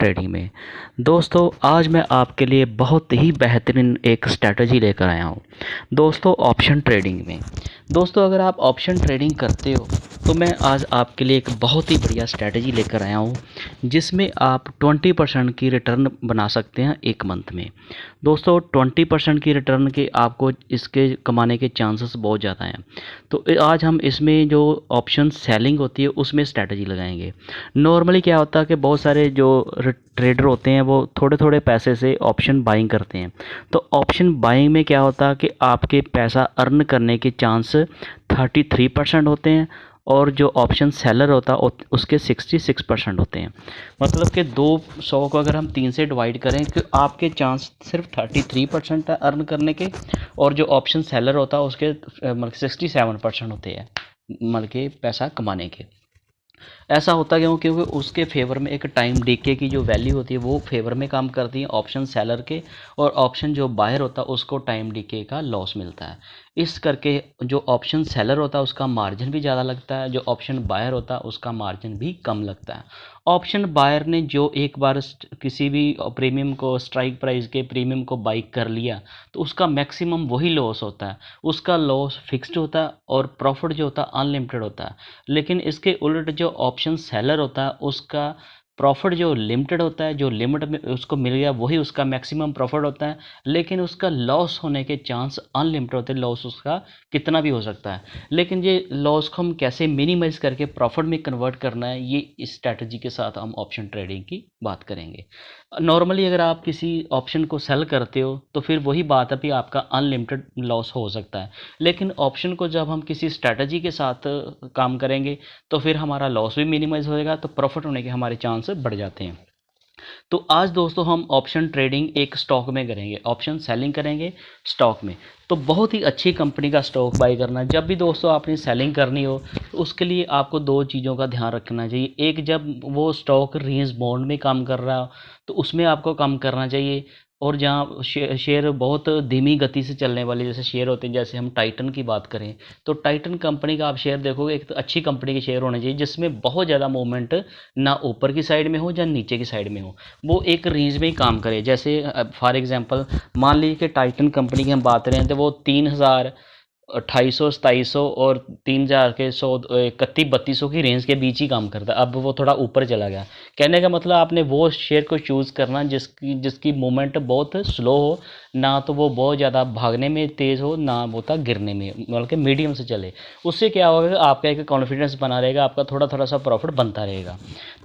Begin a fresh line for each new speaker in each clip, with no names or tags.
Trading में। दोस्तों आज मैं आपके लिए बहुत ही बेहतरीन एक स्ट्रैटेजी लेकर आया हूँ दोस्तों ऑप्शन ट्रेडिंग में। दोस्तों अगर आप ऑप्शन ट्रेडिंग करते हो तो मैं आज आपके लिए एक बहुत ही बढ़िया स्ट्रैटेजी लेकर आया हूँ जिसमें आप 20% की रिटर्न बना सकते हैं एक मंथ में। दोस्तों 20% की रिटर्न के आपको इसके कमाने के चांसेस बहुत ज़्यादा हैं। तो आज हम इसमें जो ऑप्शन सेलिंग होती है उसमें स्ट्रैटेजी लगाएंगे। नॉर्मली क्या होता है कि बहुत सारे जो ट्रेडर होते हैं वो थोड़े थोड़े पैसे से ऑप्शन बाइंग करते हैं। तो ऑप्शन बाइंग में क्या होता है कि आपके पैसा अर्न करने के चांस 33% होते हैं और जो ऑप्शन सेलर होता है उसके 66% होते हैं। मतलब कि 200 को अगर हम 3 से डिवाइड करें तो आपके चांस सिर्फ 33% है अर्न करने के, और जो ऑप्शन सेलर होता है उसके मतलब 67% होते हैं मतलब के पैसा कमाने के। ऐसा होता क्यों? क्योंकि उसके फेवर में एक टाइम डीके की जो वैल्यू होती है वो फेवर में काम करती है ऑप्शन सेलर के, और ऑप्शन जो बायर होता है उसको टाइम डीके का लॉस मिलता है। इस करके जो ऑप्शन सेलर होता है उसका मार्जिन भी ज़्यादा लगता है, जो ऑप्शन बायर होता है उसका मार्जिन भी कम लगता है। ऑप्शन बायर ने जो एक बार किसी भी प्रीमियम को स्ट्राइक प्राइस के प्रीमियम को बाई कर लिया तो उसका मैक्सिमम वही लॉस होता है, उसका लॉस फिक्स्ड होता है और प्रॉफिट जो होता है अनलिमिटेड होता है। लेकिन इसके उलट जो ऑप्शन सेलर होता है उसका प्रॉफिट जो लिमिटेड होता है, जो लिमिट में उसको मिल गया वही उसका मैक्सिमम प्रॉफिट होता है, लेकिन उसका लॉस होने के चांस अनलिमिटेड होते हैं। लॉस उसका कितना भी हो सकता है, लेकिन ये लॉस को हम कैसे मिनिमाइज करके प्रॉफिट में कन्वर्ट करना है ये इस स्ट्रैटेजी के साथ हम ऑप्शन ट्रेडिंग की बात करेंगे। नॉर्मली अगर आप किसी ऑप्शन को सेल करते हो तो फिर वही बात है कि आपका अनलिमिटेड लॉस हो सकता है, लेकिन ऑप्शन को जब हम किसी स्ट्रैटेजी के साथ काम करेंगे तो फिर हमारा लॉस भी मिनिमाइज होएगा, तो प्रॉफिट होने के हमारे चांस बढ़ जाते हैं। तो आज दोस्तों हम ऑप्शन ट्रेडिंग एक स्टॉक में करेंगे, ऑप्शन सेलिंग करेंगे स्टॉक में। तो बहुत ही अच्छी कंपनी का स्टॉक बाई करना। जब भी दोस्तों आपने सेलिंग करनी हो तो उसके लिए आपको दो चीज़ों का ध्यान रखना चाहिए। एक, जब वो स्टॉक रेंज बाउंड में काम कर रहा हो तो उसमें आपको काम करना चाहिए, और जहाँ शेयर बहुत धीमी गति से चलने वाले जैसे शेयर होते हैं, जैसे हम टाइटन की बात करें तो टाइटन कंपनी का आप शेयर देखोगे, एक तो अच्छी कंपनी के शेयर होने चाहिए जिसमें बहुत ज़्यादा मूवमेंट ना ऊपर की साइड में हो या नीचे की साइड में हो, वो एक रेंज में ही काम करे। जैसे फॉर एग्जांपल मान लीजिए कि टाइटन कंपनी की हम बात करें तो वो 3000 2800 2700 और 3000 के 100 3100 की रेंज के बीच ही काम करता है। अब वो थोड़ा ऊपर चला गया। कहने का मतलब आपने वो शेयर को चूज़ करना जिसकी मूवमेंट बहुत स्लो हो, ना तो वो बहुत ज़्यादा भागने में तेज़ हो ना बहुत गिरने में, मतलब कि मीडियम से चले। उससे क्या होगा, आपका एक कॉन्फिडेंस बना रहेगा, आपका थोड़ा थोड़ा सा प्रॉफिट बनता रहेगा।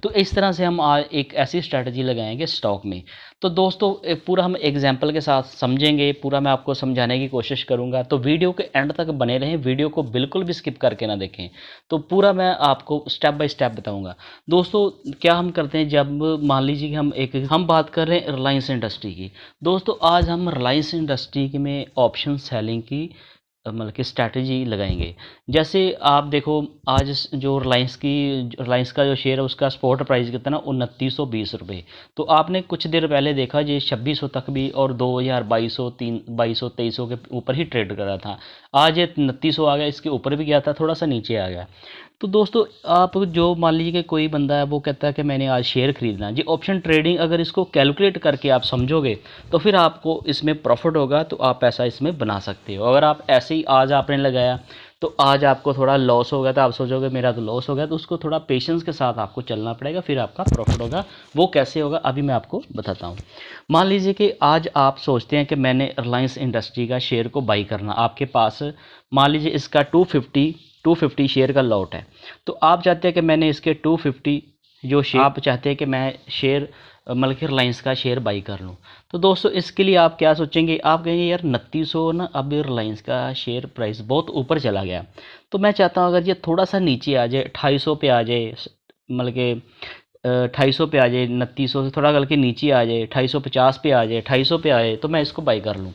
तो इस तरह से हम आज एक ऐसी स्ट्रैटेजी लगाएंगे स्टॉक में। तो दोस्तों पूरा हम एग्जाम्पल के साथ समझेंगे, पूरा मैं आपको समझाने की कोशिश करूंगा, तो वीडियो के एंड तक बने रहें, वीडियो को बिल्कुल भी स्किप करके ना देखें। तो पूरा मैं आपको स्टेप बाय स्टेप बताऊंगा। दोस्तों क्या हम करते हैं, जब मान लीजिए कि हम बात कर रहे हैं रिलायंस इंडस्ट्री की। दोस्तों आज हम रिलायंस इंडस्ट्री में ऑप्शन सेलिंग की मतलब कि स्ट्रैटेजी लगाएंगे। जैसे आप देखो आज जो रिलायंस का जो शेयर है उसका स्पॉट प्राइस कितना, 2920 रुपये। तो आपने कुछ देर पहले देखा ये 2600 तक भी और 2200 2300 के ऊपर ही ट्रेड कर रहा था। आज ये 2900 आ गया, इसके ऊपर भी गया था, थोड़ा सा नीचे आ गया। तो दोस्तों आप जो मान लीजिए कि कोई बंदा है वो कहता है कि मैंने आज शेयर खरीदना है जी, ऑप्शन ट्रेडिंग अगर इसको कैलकुलेट करके आप समझोगे तो फिर आपको इसमें प्रॉफिट होगा, तो आप पैसा इसमें बना सकते हो। अगर आप ऐसे ही आज आपने लगाया तो आज आपको थोड़ा लॉस हो गया तो आप सोचोगे मेरा तो लॉस हो गया, तो उसको थोड़ा पेशेंस के साथ आपको चलना पड़ेगा, फिर आपका प्रॉफिट होगा। वो कैसे होगा अभी मैं आपको बताता हूँ। मान लीजिए कि आज आप सोचते हैं कि मैंने रिलायंस इंडस्ट्री का शेयर को बाई करना, आपके पास मान लीजिए इसका 250 शेयर का लॉट है। तो आप चाहते हैं कि मैंने इसके 250 जो शेयर आप चाहते हैं कि मैं शेयर मतलब कि रिलायंस का शेयर बाई कर लूँ। तो दोस्तों इसके लिए आप क्या सोचेंगे, आप कहेंगे यार 2900 ना, अब रिलायंस का शेयर प्राइस बहुत ऊपर चला गया, तो मैं चाहता हूँ अगर ये थोड़ा सा नीचे आ जाए, 250 पे आ जाए, मतलब कि 250 पे आ जाए, 2900 से थोड़ा करके नीचे आ जाए, 250 पे आ जाए, 250 पे आ जाए, तो मैं इसको बाई कर लूँ।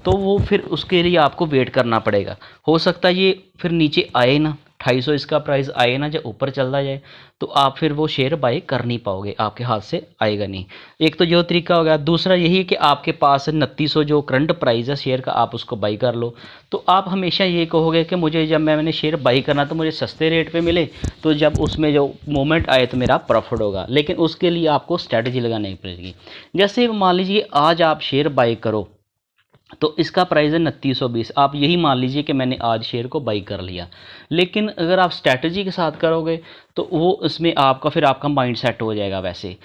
तो वो फिर उसके लिए आपको वेट करना पड़ेगा। हो सकता है ये फिर नीचे आए ना, 250 इसका प्राइस आए ना, जब ऊपर चलता जाए तो आप फिर वो शेयर बाई कर नहीं पाओगे, आपके हाथ से आएगा नहीं। एक तो जो तरीका हो गया। दूसरा यही है कि आपके पास 2900 जो करंट प्राइस है शेयर का, आप उसको बाई कर लो। तो आप हमेशा ये कहोगे कि मुझे जब मैंने शेयर बाई करना तो मुझे सस्ते रेट पे मिले, तो जब उसमें जो मोमेंट आए तो मेरा प्रॉफिट होगा। लेकिन उसके लिए आपको स्ट्रैटेजी लगानी पड़ेगी। जैसे मान लीजिए आज आप शेयर बाई करो तो इसका प्राइस है 2920, आप यही मान लीजिए कि मैंने आज शेयर को बाई कर लिया। लेकिन अगर आप स्ट्रैटेजी के साथ करोगे तो वो इसमें आपका फिर आपका माइंड सेट हो जाएगा वैसे।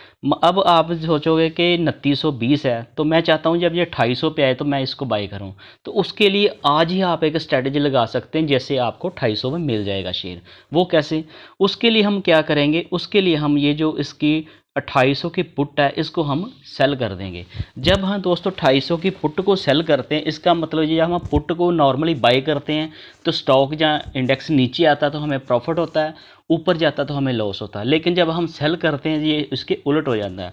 अब आप सोचोगे कि 2920 है तो मैं चाहता हूँ जब ये 250 पे आए तो मैं इसको बाई करूँ, तो उसके लिए आज ही आप एक स्ट्रैटेजी लगा सकते हैं, जैसे आपको 250 में मिल जाएगा शेयर। वो कैसे? उसके लिए हम क्या करेंगे, उसके लिए हम ये जो इसकी 2800 की पुट है इसको हम सेल कर देंगे। जब हम दोस्तों 2800 की पुट को सेल करते हैं, इसका मतलब ये हम पुट को नॉर्मली बाई करते हैं तो स्टॉक जहाँ इंडेक्स नीचे आता है तो हमें प्रॉफिट होता है, ऊपर जाता तो हमें लॉस होता है। लेकिन जब हम सेल करते हैं ये इसके उलट हो जाता है।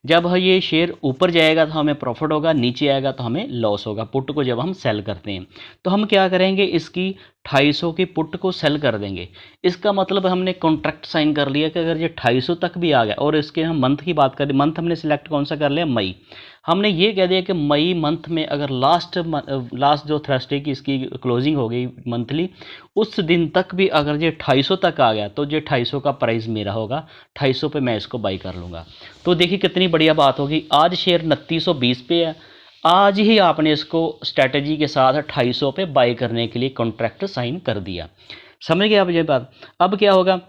जब ये शेयर ऊपर जाएगा तो हमें प्रॉफिट होगा, नीचे आएगा तो हमें लॉस होगा, पुट को जब हम सेल करते हैं। तो हम क्या करेंगे, इसकी 250 की पुट को सेल कर देंगे। इसका मतलब हमने कॉन्ट्रैक्ट साइन कर लिया कि अगर ये 250 तक भी आ गया, और इसके हम मंथ की बात करें, मंथ हमने सिलेक्ट कौन सा कर लिया, मई। हमने ये कह दिया कि मई मंथ में अगर लास्ट जो थर्सडे की इसकी क्लोजिंग हो गई मंथली, उस दिन तक भी अगर ये 250 तक आ गया तो ये 250 का प्राइस मेरा होगा, 250 पे मैं इसको बाई कर लूँगा। तो देखिए कितनी बढ़िया बात होगी। आज शेयर 2920 पे है, आज ही आपने इसको स्ट्रैटेजी के साथ 250 पे बाई करने के लिए कॉन्ट्रैक्ट साइन कर दिया। समझ गए आप ये बात? अब क्या होगा,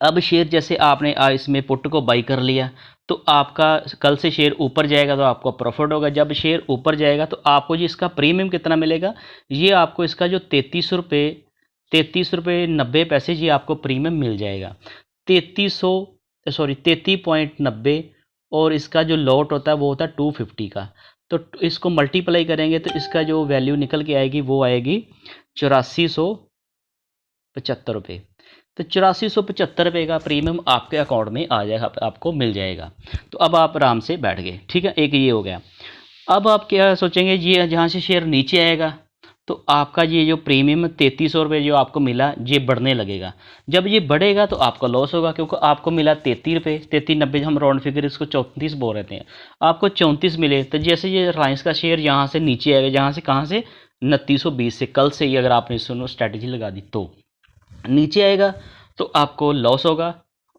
अब शेयर जैसे आपने इसमें पुट को बाई कर लिया तो आपका कल से शेयर ऊपर जाएगा तो आपको प्रॉफिट होगा। जब शेयर ऊपर जाएगा तो आपको जी इसका प्रीमियम कितना मिलेगा, ये आपको इसका जो 33 रुपये 90 पैसे जी आपको प्रीमियम मिल जाएगा। 33.90, और इसका जो लॉट होता है वो होता है 250 का। तो इसको मल्टीप्लाई करेंगे तो इसका जो वैल्यू निकल के आएगी वो आएगी 8475 रुपये। तो 8475 रुपये का प्रीमियम आपके अकाउंट में आ जाएगा, आपको मिल जाएगा। तो अब आप आराम से बैठ गए, ठीक है, एक ये हो गया। अब आप क्या सोचेंगे, ये जहाँ से शेयर नीचे आएगा तो आपका ये जो प्रीमियम 3300 रुपये जो आपको मिला ये बढ़ने लगेगा। जब ये बढ़ेगा तो आपका लॉस होगा, क्योंकि आपको मिला 33 रुपये, 33.90, हम राउंड फिगर इसको 34 बोल रहे थे, आपको 34 मिले। तो जैसे ये रिलायंस का शेयर यहाँ से नीचे आएगा, जहाँ से कहाँ से 2920 से, कल से ही अगर आपने सुनो स्ट्रैटेजी लगा दी तो नीचे आएगा तो आपको लॉस होगा,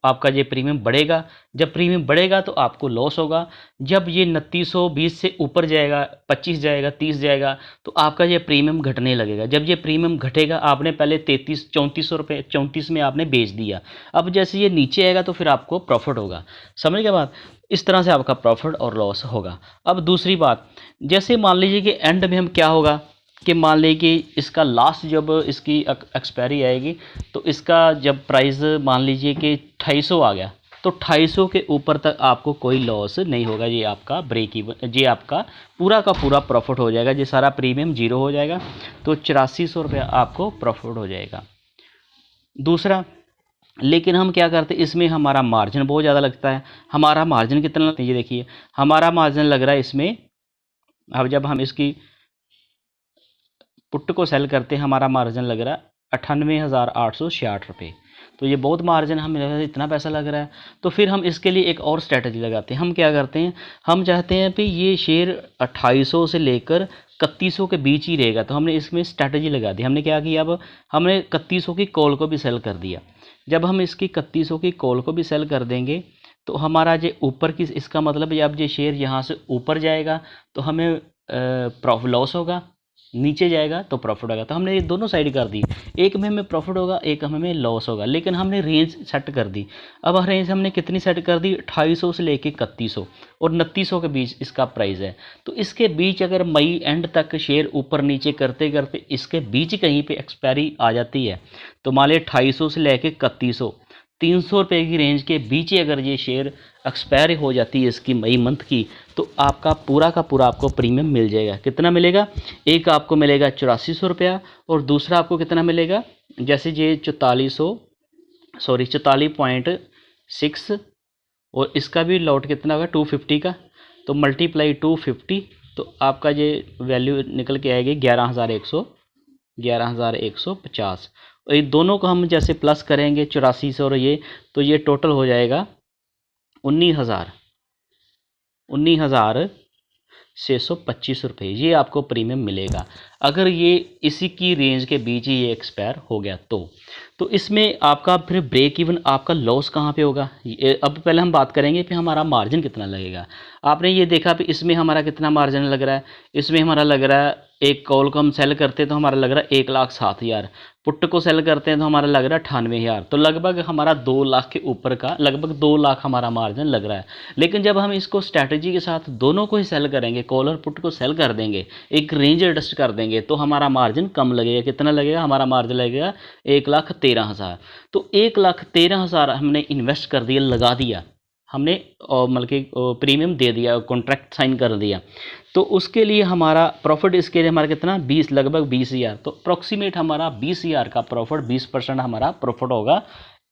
आपका ये प्रीमियम बढ़ेगा। जब प्रीमियम बढ़ेगा तो आपको लॉस होगा। जब ये 2920 से ऊपर जाएगा, 25 जाएगा, 30 जाएगा, तो आपका ये प्रीमियम घटने लगेगा। जब ये प्रीमियम घटेगा, आपने पहले 3400 रुपये 34 में आपने बेच दिया, अब जैसे ये नीचे आएगा तो फिर आपको प्रॉफिट होगा। समझ गए बात? इस तरह से आपका प्रॉफिट और लॉस होगा। अब दूसरी बात, जैसे मान लीजिए कि एंड में हम क्या होगा कि मान लीजिए कि इसका लास्ट जब इसकी एक्सपायरी आएगी तो इसका जब प्राइस मान लीजिए कि 250 आ गया तो 250 के ऊपर तक आपको कोई लॉस नहीं होगा। ये आपका ब्रेक इवन, ये आपका पूरा का पूरा प्रॉफिट हो जाएगा। ये सारा प्रीमियम जीरो हो जाएगा तो 8400 रुपये आपको प्रॉफिट हो जाएगा। दूसरा, लेकिन हम क्या करते हैं, इसमें हमारा मार्जिन बहुत ज़्यादा लगता है। हमारा मार्जिन कितना लगता है, ये देखिए हमारा मार्जिन लग रहा है इसमें। अब जब हम इसकी पुट को सेल करते हैं हमारा मार्जिन लग रहा है 98,866 रुपये। तो ये बहुत मार्जिन हमें इतना पैसा लग रहा है। तो फिर हम इसके लिए एक और स्ट्रैटेजी लगाते हैं। हम क्या करते हैं, हम चाहते हैं कि ये शेयर 2800 से लेकर 3100 के बीच ही रहेगा। तो हमने इसमें स्ट्रैटेजी लगा दी। हमने क्या किया, अब हमने 3100 की कॉल को भी सेल कर दिया। जब हम इसकी 3100 की कॉल को भी सेल कर देंगे तो हमारा जो ऊपर की, इसका मतलब अब ये शेयर यहाँ से ऊपर जाएगा तो हमें प्रॉफिट लॉस होगा, नीचे जाएगा तो प्रॉफिट होगा। तो हमने ये दोनों साइड कर दी, एक में हमें प्रॉफिट होगा, एक हमें लॉस होगा। लेकिन हमने रेंज सेट कर दी। अब रेंज हमने कितनी सेट कर दी, 250 से लेके 3100 और 2900 के बीच इसका प्राइस है। तो इसके बीच अगर मई एंड तक शेयर ऊपर नीचे करते करते इसके बीच कहीं पे एक्सपायरी आ जाती है तो मान लिया 250 से लेके 3100, 300 रुपये की रेंज के बीच ही अगर ये शेयर एक्सपायर हो जाती है इसकी मई मंथ की, तो आपका पूरा का पूरा आपको प्रीमियम मिल जाएगा। कितना मिलेगा, एक आपको मिलेगा 8400 रुपया और दूसरा आपको कितना मिलेगा, जैसे ये 44.6 और इसका भी लॉट कितना होगा 250 का, तो मल्टीप्लाई 250 तो आपका ये वैल्यू निकल के आएगी 11,150। ये दोनों को हम जैसे प्लस करेंगे 8400 और ये, तो ये टोटल हो जाएगा 19,625 रुपये। ये आपको प्रीमियम मिलेगा अगर ये इसी की रेंज के बीच ही ये एक्सपायर हो गया तो इसमें आपका फिर ब्रेक इवन, आपका लॉस कहाँ पे होगा। अब पहले हम बात करेंगे कि हमारा मार्जिन कितना लगेगा। आपने ये देखा कि इसमें हमारा कितना मार्जिन लग रहा है। इसमें हमारा लग रहा है, एक कॉल को हम सेल करते हैं तो हमारा लग रहा है 1,07,000, पुट को सेल करते हैं तो हमारा लग रहा है 98,000, तो लगभग हमारा 2 लाख के ऊपर का, लगभग 2 लाख हमारा मार्जिन लग रहा है। लेकिन जब हम इसको स्ट्रैटेजी के साथ दोनों को ही सेल करेंगे, कॉल और पुट को सेल कर देंगे, एक रेंज एडजस्ट कर देंगे, तो हमारा मार्जिन कम लगेगा। कितना लगेगा? हमारा मार्जिन लगेगा 1,13,000। तो 1,13,000 हमने इन्वेस्ट कर दिया, लगा दिया हमने, और मतलब कि प्रीमियम दे दिया, कॉन्ट्रैक्ट साइन कर दिया। तो उसके लिए हमारा प्रॉफिट, इसके लिए हमारा कितना, 20, लगभग 20,000। तो अप्रॉक्सीमेट हमारा 20,000 का प्रॉफिट, 20% हमारा प्रॉफिट होगा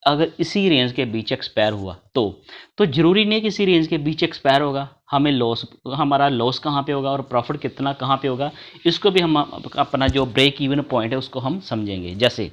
अगर इसी रेंज के बीच एक्सपायर हुआ तो ज़रूरी नहीं कि इसी रेंज के बीच एक्सपायर होगा। हमें लॉस, हमारा लॉस कहाँ पे होगा और प्रॉफिट कितना कहाँ पे होगा, इसको भी हम अपना जो ब्रेक इवन पॉइंट है उसको हम समझेंगे। जैसे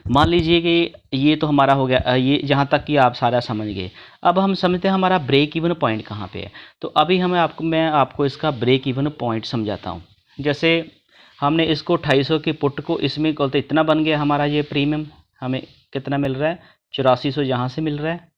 मान लीजिए कि ये तो हमारा हो गया, ये जहाँ तक कि आप सारा समझ गए। अब हम समझते हैं हमारा ब्रेक इवन पॉइंट कहाँ पे है। तो अभी मैं आपको इसका ब्रेक इवन पॉइंट समझाता हूँ। जैसे हमने इसको 250 की पुट को इसमें तो इतना बन गया हमारा ये प्रीमियम, हमें कितना मिल रहा है, 8400 यहाँ से मिल रहा है,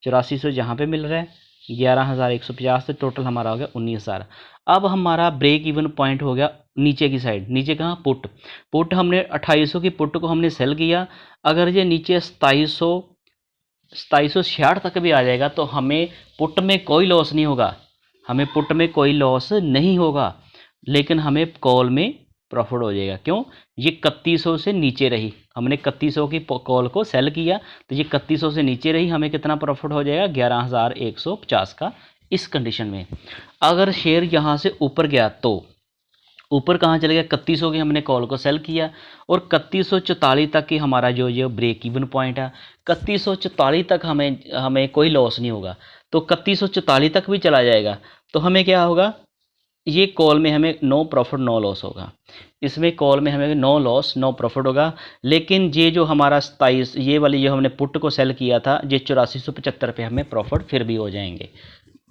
8400 जहाँ पे मिल रहा है, 11,150, तो टोटल हमारा हो गया 19,000। अब हमारा ब्रेक इवन पॉइंट हो गया नीचे की साइड। नीचे कहाँ? पुट हमने 2800 की पुट को हमने सेल किया। अगर ये नीचे 2766 तक भी आ जाएगा तो हमें पुट में कोई लॉस नहीं होगा, हमें पुट में कोई लॉस नहीं होगा, लेकिन हमें कॉल में प्रॉफिट हो जाएगा। क्यों? ये 3100 से नीचे रही, हमने 3100 की कॉल को सेल किया तो ये 3100 से नीचे रही, हमें कितना प्रॉफिट हो जाएगा, 11,150 का। इस कंडीशन में अगर शेयर यहाँ से ऊपर गया तो ऊपर कहाँ चले गया, 3100 की हमने कॉल को सेल किया और 3144 तक की हमारा जो ब्रेक इवन पॉइंट है, 3144 तक हमें कोई लॉस नहीं होगा। तो 3144 तक भी चला जाएगा तो हमें क्या होगा, ये कॉल में हमें नो प्रॉफिट नो लॉस होगा, इसमें कॉल में हमें नो लॉस नो प्रॉफिट होगा। लेकिन ये जो हमारा 27, ये वाली जो हमने पुट को सेल किया था, ये 8475 पे हमें प्रॉफिट फिर भी हो जाएंगे,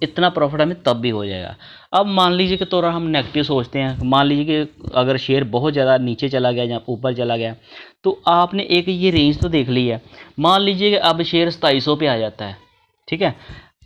इतना प्रॉफिट हमें तब भी हो जाएगा। अब मान लीजिए कि थोड़ा हम नेगेटिव सोचते हैं, मान लीजिए कि अगर शेयर बहुत ज़्यादा नीचे चला गया या ऊपर चला गया, तो आपने एक ये रेंज तो देख ली है। मान लीजिए कि अब शेयर 2700 पे आ जाता है, ठीक है,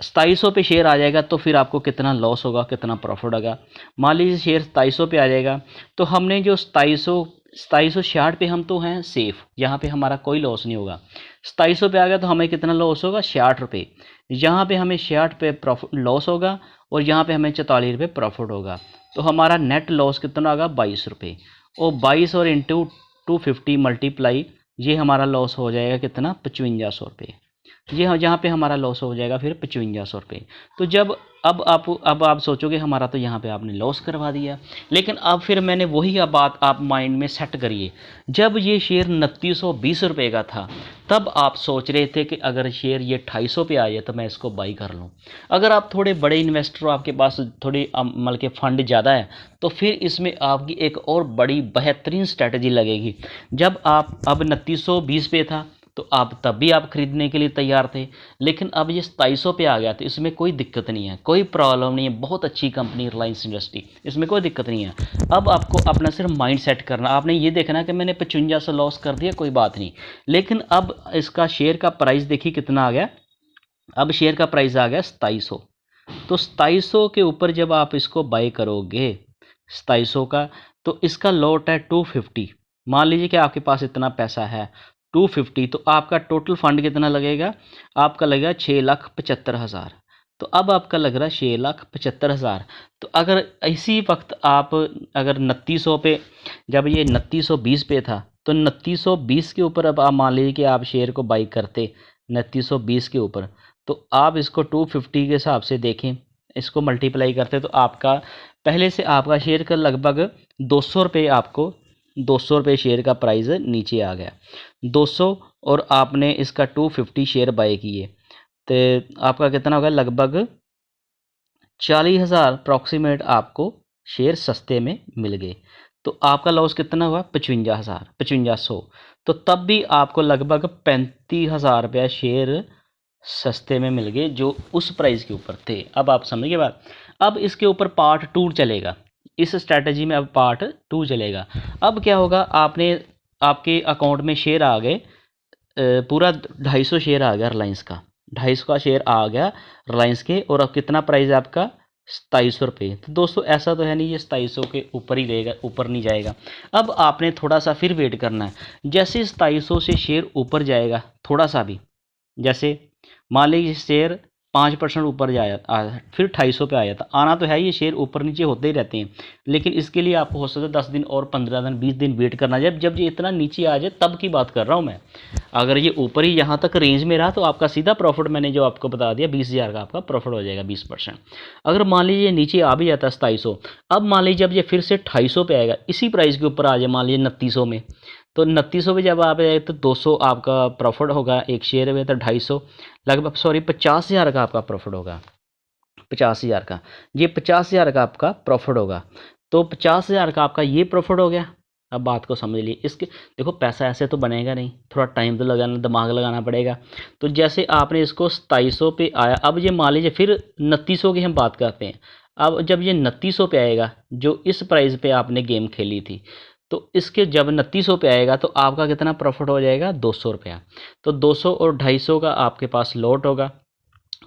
2700 पे शेयर आ जाएगा तो फिर आपको कितना लॉस होगा, कितना प्रॉफिट होगा। मान लीजिए शेयर 2700 पे आ जाएगा तो हमने जो 2760 पे हम तो हैं सेफ़, यहाँ पे हमारा कोई लॉस नहीं होगा। 2700 पे आ गया तो हमें कितना लॉस होगा, 60 रुपये। यहाँ पे हमें 60 पे प्रॉफिट लॉस होगा और यहाँ पे हमें 44 रुपये प्रॉफिट होगा। तो हमारा नेट लॉस कितना होगा, 22 रुपये। और 22 और इंटू 250 मल्टीप्लाई, ये हमारा लॉस हो जाएगा कितना, 5500 रुपये। ये जहाँ पे हमारा लॉस हो जाएगा फिर 5500 रुपये। तो जब अब आप सोचोगे हमारा तो यहाँ पे आपने लॉस करवा दिया, लेकिन अब फिर मैंने वही बात आप माइंड में सेट करिए। जब ये शेयर 2920 रुपये का था तब आप सोच रहे थे कि अगर शेयर ये 250 पे आ जाए तो मैं इसको बाई कर लूँ। अगर आप थोड़े बड़े इन्वेस्टर हो, आपके पास थोड़ी मतलब के फंड ज़्यादा है, तो फिर इसमें आपकी एक और बड़ी बेहतरीन स्ट्रैटेजी लगेगी। जब आप अब 2920 पे था तो आप तब भी आप खरीदने के लिए तैयार थे, लेकिन अब ये 2700 पे आ गया तो इसमें कोई दिक्कत नहीं है, कोई प्रॉब्लम नहीं है। बहुत अच्छी कंपनी रिलायंस इंडस्ट्री, इसमें कोई दिक्कत नहीं है। अब आपको अपना सिर्फ माइंड सेट करना, आपने ये देखना कि मैंने 5500 लॉस कर दिया, कोई बात नहीं, लेकिन अब इसका शेयर का प्राइस देखिए कितना आ गया। अब शेयर का प्राइस आ गया 2700। तो 2700 के ऊपर जब आप इसको बाई करोगे 2700 का, तो इसका लॉट है 250। मान लीजिए कि आपके पास इतना पैसा है 250, तो आपका टोटल फंड कितना लगेगा, आपका लगेगा 6,75,000। तो अब आपका लग रहा है 6,75,000। तो अगर इसी वक्त आप अगर 2900 पे, जब ये 2920 पे था तो 2920 के ऊपर अब आप मान लीजिए कि आप शेयर को बाई करते 2920 के ऊपर, तो आप इसको 250 के हिसाब से देखें, इसको मल्टीप्लाई करते तो आपका पहले से आपका शेयर का लगभग 200 रुपये, आपको 200 रुपये शेयर का प्राइस नीचे आ गया 200, और आपने इसका 250 शेयर बाय किए तो आपका कितना होगा, लगभग 40,000 अप्रॉक्सीमेट आपको शेयर सस्ते में मिल गए। तो आपका लॉस कितना हुआ 55,000 5500। तो तब भी आपको लगभग 35,000 रुपया शेयर सस्ते में मिल गए जो उस प्राइस के ऊपर थे। अब आप समझिए बात। अब इसके ऊपर पार्ट 2 चलेगा, इस स्ट्रैटेजी में अब पार्ट 2 चलेगा। अब क्या होगा, आपके अकाउंट में शेयर आ गए, पूरा 250 शेयर आ गया रिलायंस का, 250 का शेयर आ गया रिलायंस के। और अब कितना प्राइस है आपका 2700 रुपये। तो दोस्तों ऐसा तो है नहीं ये 2700 के ऊपर ही रहेगा, ऊपर नहीं जाएगा। अब आपने थोड़ा सा फिर वेट करना है। जैसे 2700 से शेयर ऊपर जाएगा थोड़ा सा भी, जैसे मान लीजिए शेयर 5% ऊपर जाया, फिर 250 पे आया था, आना तो है, ये शेयर ऊपर नीचे होते ही रहते हैं। लेकिन इसके लिए आपको हो सकता है 10 दिन और 15 दिन 20 दिन वेट करना। जब ये इतना नीचे आ जाए तब की बात कर रहा हूँ मैं। अगर ये ऊपर ही यहाँ तक रेंज में रहा तो आपका सीधा प्रॉफिट मैंने जो आपको बता दिया 20,000 का आपका प्रॉफिट हो जाएगा 20%। अगर मान लीजिए नीचे आ भी जाता है 2700, अब मान लीजिए जब ये फिर से 250 पे आएगा, इसी प्राइस के ऊपर आ जाए मान लीजिए 2900 में, तो 2900 पे जब आप आए तो 200 आपका प्रॉफिट होगा एक शेयर में, तो 250 लगभग 50,000 का आपका प्रॉफिट होगा। 50,000 का, ये 50,000 का आपका प्रॉफिट होगा। तो 50,000 का आपका ये प्रॉफिट हो गया। अब बात को समझ लिए। इसके देखो पैसा ऐसे तो बनेगा नहीं, थोड़ा टाइम तो लगाना, दिमाग लगाना पड़ेगा। तो जैसे आपने इसको 2700 पे आया, अब ये मान लीजिए फिर 2900 की हम बात करते हैं। अब जब ये 2900 पे आएगा, जो इस प्राइस पे आपने गेम खेली थी, तो इसके जब 2900 पे आएगा तो आपका कितना प्रॉफिट हो जाएगा 200 रुपया। तो 200 और 250 का आपके पास लॉट होगा,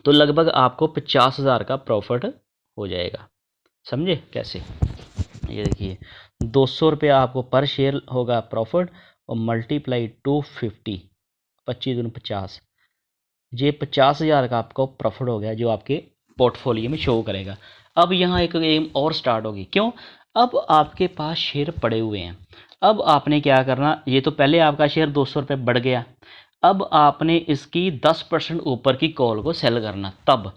तो लगभग आपको 50,000 का प्रॉफिट हो जाएगा। समझे कैसे? ये देखिए 200 रुपया आपको पर शेयर होगा प्रॉफिट, और मल्टीप्लाई 250, 25 दूनी 50, ये 50,000 का आपको प्रॉफिट हो गया जो आपके पोर्टफोलियो में शो करेगा। अब यहाँ एक गेम और स्टार्ट होगी। क्यों? अब आपके पास शेयर पड़े हुए हैं। अब आपने क्या करना, ये तो पहले आपका शेयर 200 रुपये बढ़ गया, अब आपने इसकी 10% ऊपर की कॉल को सेल करना। तब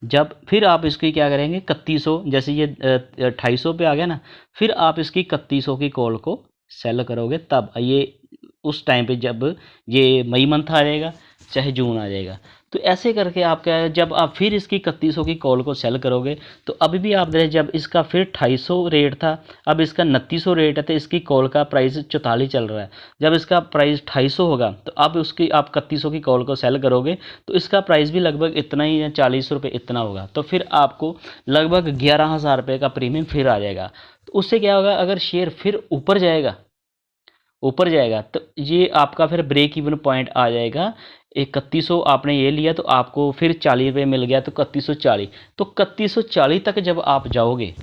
जब फिर आप इसकी क्या करेंगे 3100, जैसे ये 250 पे आ गया ना, फिर आप इसकी 3100 की कॉल को सेल करोगे। तब ये उस टाइम पे जब ये मई मंथ आ जाएगा चाहे जून आ जाएगा, तो ऐसे करके आप क्या है, जब आप फिर इसकी 3100 की कॉल को सेल करोगे तो अभी भी आप देखें जब इसका फिर 250 रेट था, अब इसका 2900 रेट है, तो इसकी कॉल का प्राइस 44 चल रहा है। जब इसका प्राइस 250 होगा तो अब उसकी आप 3100 की कॉल को सेल करोगे तो इसका प्राइस भी लगभग इतना ही है, 40 रुपये इतना होगा। तो फिर आपको लगभग 11,000 रुपये का प्रीमियम फिर आ जाएगा। तो उससे क्या होगा, अगर शेयर फिर ऊपर जाएगा तो ये आपका फिर ब्रेक इवन पॉइंट आ जाएगा। 3100 आपने ये लिया तो आपको फिर 40 रुपये मिल गया, तो 3140, तो 3140 तक जब आप जाओगे,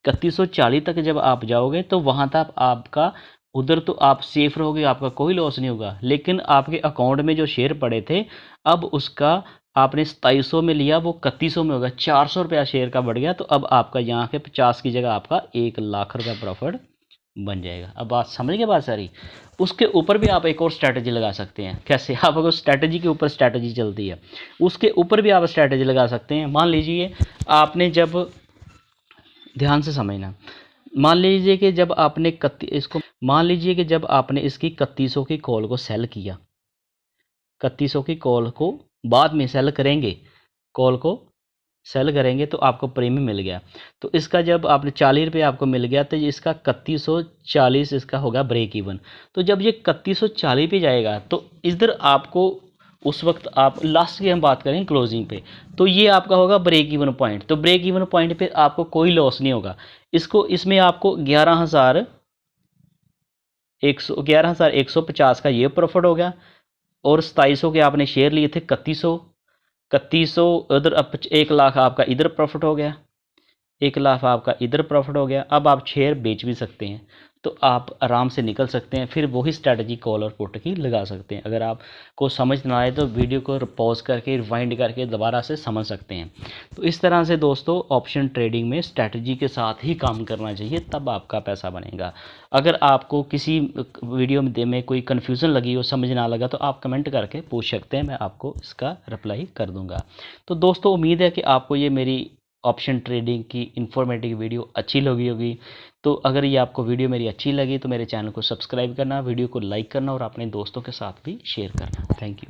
3140 तक जब आप जाओगे तो वहाँ तक आपका उधर तो आप सेफ रहोगे, आपका कोई लॉस नहीं होगा। लेकिन आपके अकाउंट में जो शेयर पड़े थे, अब उसका आपने 2700 में लिया, वो 3100 में होगा, 400 रुपया शेयर का बढ़ गया। तो अब आपका यहाँ के 50 की जगह आपका 1,00,000 रुपया प्रॉफिट बन जाएगा। अब बात समझ गए बात सारी। उसके ऊपर भी आप एक और स्ट्रैटेजी लगा सकते हैं। कैसे? आप अगर स्ट्रैटेजी के ऊपर स्ट्रैटेजी चलती है, उसके ऊपर भी आप स्ट्रैटेजी लगा सकते हैं। मान लीजिए आपने जब, ध्यान से समझना, मान लीजिए कि जब आपने मान लीजिए कि जब आपने इसकी 3100 की कॉल को सेल किया, 3100 की कॉल को बाद में सेल करेंगे, कॉल को सेल करेंगे तो आपको प्रीमियम मिल गया। तो इसका जब आपने 40 रुपये आपको मिल गया, तो इसका 3140 इसका होगा ब्रेक इवन। तो जब ये 3140 पे जाएगा तो इधर आपको उस वक्त आप लास्ट की हम बात करें क्लोजिंग पे, तो ये आपका होगा ब्रेक इवन पॉइंट। तो ब्रेक इवन पॉइंट पे आपको कोई लॉस नहीं होगा। इसमें आपको 11,150 का ये प्रॉफिट हो गया, और 2700 के आपने शेयर लिए थे, 3100 उधर, अब 1,00,000 आपका इधर प्रॉफिट हो गया, 1,00,000 आपका इधर प्रॉफिट हो गया। अब आप शेयर बेच भी सकते हैं, तो आप आराम से निकल सकते हैं। फिर वही स्ट्रैटेजी कॉल और पुट की लगा सकते हैं। अगर आपको समझ ना आए तो वीडियो को पॉज करके रिवाइंड करके दोबारा से समझ सकते हैं। तो इस तरह से दोस्तों ऑप्शन ट्रेडिंग में स्ट्रैटेजी के साथ ही काम करना चाहिए, तब आपका पैसा बनेगा। अगर आपको किसी वीडियो में कोई कन्फ्यूज़न लगी हो, समझ ना लगा, तो आप कमेंट करके पूछ सकते हैं, मैं आपको इसका रिप्लाई कर दूँगा। तो दोस्तों उम्मीद है कि आपको ये मेरी ऑप्शन ट्रेडिंग की इन्फॉर्मेटिव वीडियो अच्छी लगी होगी। तो अगर ये आपको वीडियो मेरी अच्छी लगी तो मेरे चैनल को सब्सक्राइब करना, वीडियो को लाइक करना और अपने दोस्तों के साथ भी शेयर करना। Thank you.